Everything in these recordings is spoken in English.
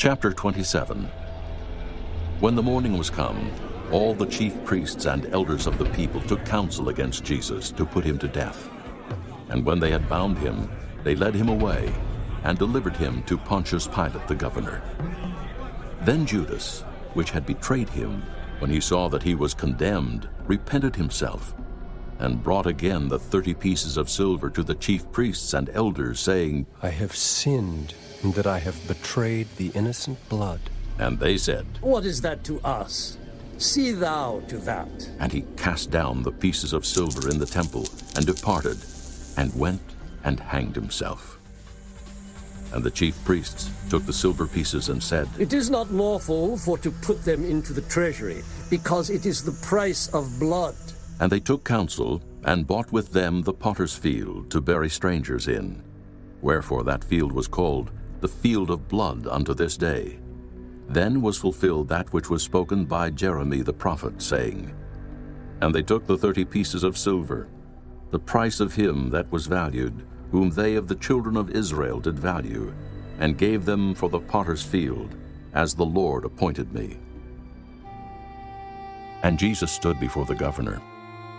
Chapter 27. When the morning was come, all the chief priests and elders of the people took counsel against Jesus to put him to death. And when they had bound him, they led him away and delivered him to Pontius Pilate the governor. Then Judas, which had betrayed him, when he saw that he was condemned, repented himself, and brought again the 30 pieces of silver to the chief priests and elders, saying, I have sinned in that I have betrayed the innocent blood. And they said, What is that to us? See thou to that. And he cast down the pieces of silver in the temple, and departed, and went and hanged himself. And the chief priests took the silver pieces and said, It is not lawful for to put them into the treasury, because it is the price of blood. And they took counsel, and bought with them the potter's field to bury strangers in. Wherefore that field was called the field of blood unto this day. Then was fulfilled that which was spoken by Jeremy the prophet, saying, And they took the 30 pieces of silver, the price of him that was valued, whom they of the children of Israel did value, and gave them for the potter's field, as the Lord appointed me. And Jesus stood before the governor.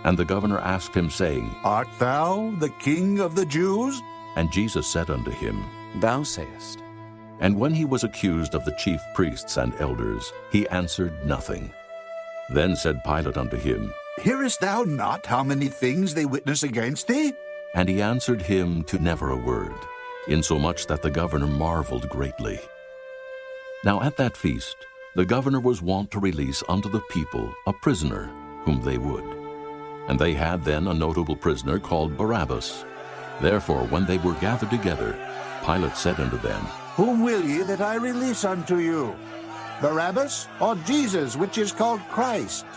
And the governor asked him, saying, Art thou the King of the Jews? And Jesus said unto him, Thou sayest. And when he was accused of the chief priests and elders, he answered nothing. Then said Pilate unto him, Hearest thou not how many things they witness against thee? And he answered him to never a word, insomuch that the governor marveled greatly. Now at that feast the governor was wont to release unto the people a prisoner whom they would. And they had then a notable prisoner called Barabbas. Therefore when they were gathered together, Pilate said unto them, Whom will ye that I release unto you? Barabbas, or Jesus, which is called Christ?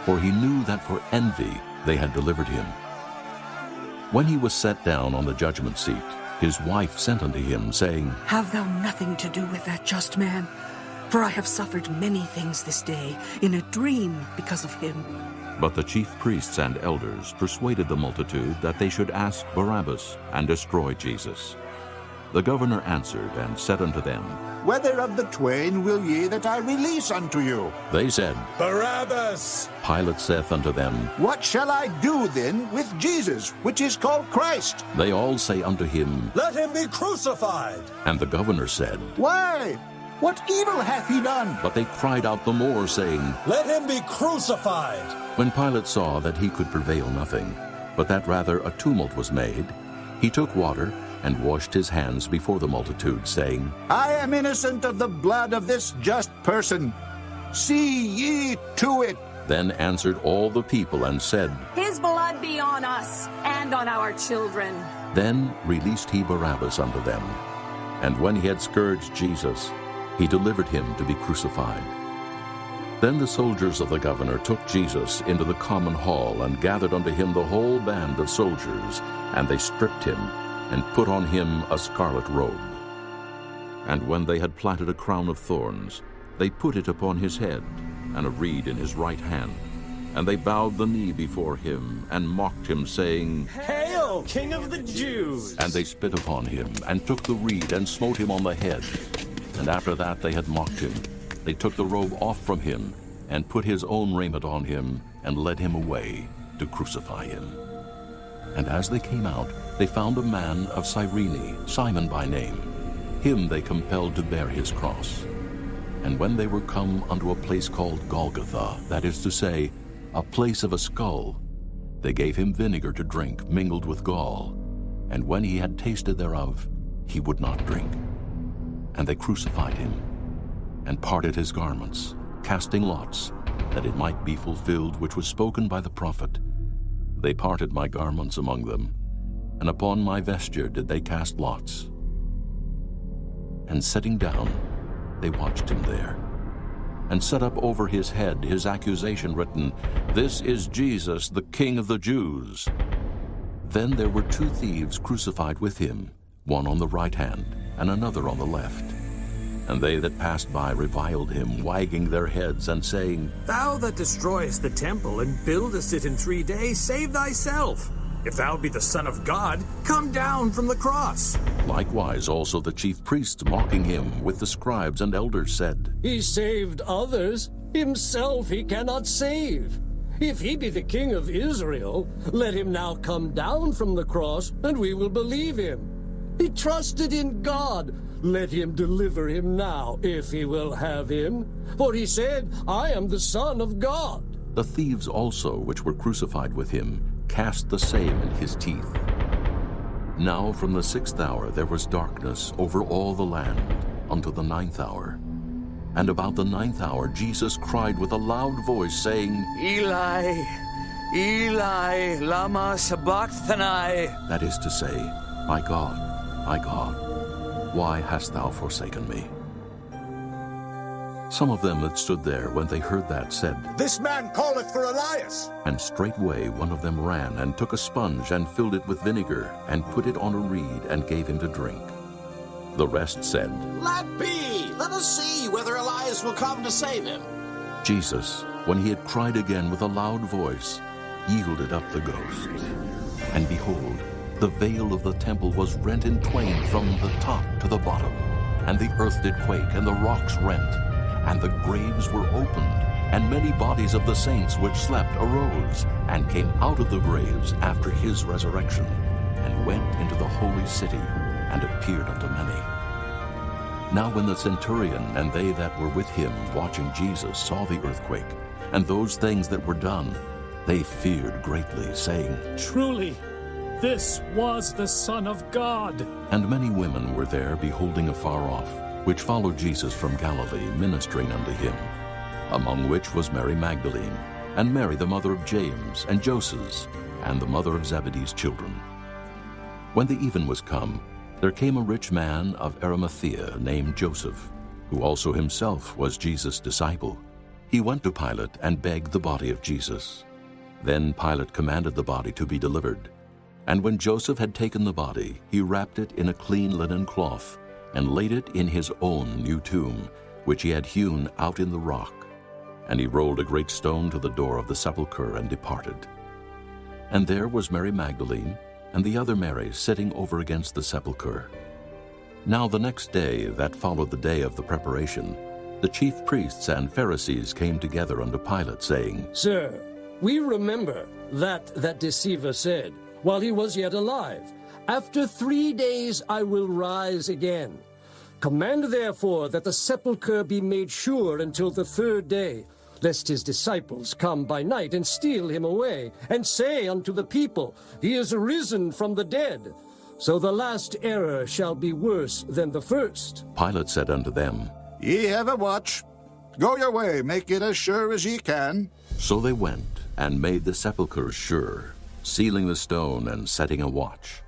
For he knew that for envy they had delivered him. When he was set down on the judgment seat, his wife sent unto him, saying, Have thou nothing to do with that just man? For I have suffered many things this day in a dream because of him. But the chief priests and elders persuaded the multitude that they should ask Barabbas and destroy Jesus. The governor answered and said unto them, Whether of the twain will ye that I release unto you? They said, Barabbas! Pilate saith unto them, What shall I do then with Jesus, which is called Christ? They all say unto him, Let him be crucified! And the governor said, Why? What evil hath he done? But they cried out the more, saying, Let him be crucified! When Pilate saw that he could prevail nothing, but that rather a tumult was made, he took water and washed his hands before the multitude, saying, I am innocent of the blood of this just person. See ye to it. Then answered all the people and said, His blood be on us and on our children. Then released he Barabbas unto them. And when he had scourged Jesus, he delivered him to be crucified. Then the soldiers of the governor took Jesus into the common hall, and gathered unto him the whole band of soldiers, and they stripped him, and put on him a scarlet robe. And when they had platted a crown of thorns, they put it upon his head, and a reed in his right hand. And they bowed the knee before him, and mocked him, saying, Hail, King of the Jews! And they spit upon him, and took the reed, and smote him on the head. And after that they had mocked him, they took the robe off from him, and put his own raiment on him, and led him away to crucify him. And as they came out, they found a man of Cyrene, Simon by name. Him they compelled to bear his cross. And when they were come unto a place called Golgotha, that is to say, a place of a skull, they gave him vinegar to drink mingled with gall. And when he had tasted thereof, he would not drink. And they crucified him, and parted his garments, casting lots, that it might be fulfilled which was spoken by the prophet. They parted my garments among them, and upon my vesture did they cast lots. And sitting down, they watched him there, and set up over his head his accusation written, This is Jesus, the King of the Jews. Then there were 2 thieves crucified with him, one on the right hand, and another on the left. And they that passed by reviled him, wagging their heads, and saying, Thou that destroyest the temple and buildest it in 3 days, save thyself. If thou be the Son of God, come down from the cross. Likewise also the chief priests, mocking him, with the scribes and elders, said, He saved others, himself he cannot save. If he be the King of Israel, let him now come down from the cross, and we will believe him. He trusted in God. Let him deliver him now, if he will have him. For he said, I am the Son of God. The thieves also, which were crucified with him, cast the same in his teeth. Now from the 6th hour there was darkness over all the land unto the 9th hour. And about the 9th hour Jesus cried with a loud voice, saying, Eli, Eli, lama sabachthani. That is to say, my God, why hast thou forsaken me? Some of them that stood there, when they heard that, said, This man calleth for Elias. And straightway one of them ran, and took a sponge, and filled it with vinegar, and put it on a reed, and gave him to drink. The rest said, Let be! Let us see whether Elias will come to save him. Jesus, when he had cried again with a loud voice, yielded up the ghost. And behold, the veil of the temple was rent in twain from the top to the bottom. And the earth did quake, and the rocks rent, and the graves were opened, and many bodies of the saints which slept arose, and came out of the graves after his resurrection, and went into the holy city, and appeared unto many. Now when the centurion and they that were with him watching Jesus saw the earthquake, and those things that were done, they feared greatly, saying, Truly, this was the Son of God. And many women were there beholding afar off, which followed Jesus from Galilee, ministering unto him, among which was Mary Magdalene, and Mary the mother of James, and Joses, and the mother of Zebedee's children. When the even was come, there came a rich man of Arimathea named Joseph, who also himself was Jesus' disciple. He went to Pilate and begged the body of Jesus. Then Pilate commanded the body to be delivered. And when Joseph had taken the body, he wrapped it in a clean linen cloth, and laid it in his own new tomb, which he had hewn out in the rock. And he rolled a great stone to the door of the sepulchre, and departed. And there was Mary Magdalene, and the other Mary, sitting over against the sepulchre. Now the next day, that followed the day of the preparation, the chief priests and Pharisees came together unto Pilate, saying, Sir, we remember that deceiver said, while he was yet alive, After 3 days I will rise again. Command therefore that the sepulchre be made sure until the 3rd day, lest his disciples come by night and steal him away, and say unto the people, He is risen from the dead. So the last error shall be worse than the first. Pilate said unto them, Ye have a watch. Go your way, make it as sure as ye can. So they went, and made the sepulchre sure, sealing the stone and setting a watch.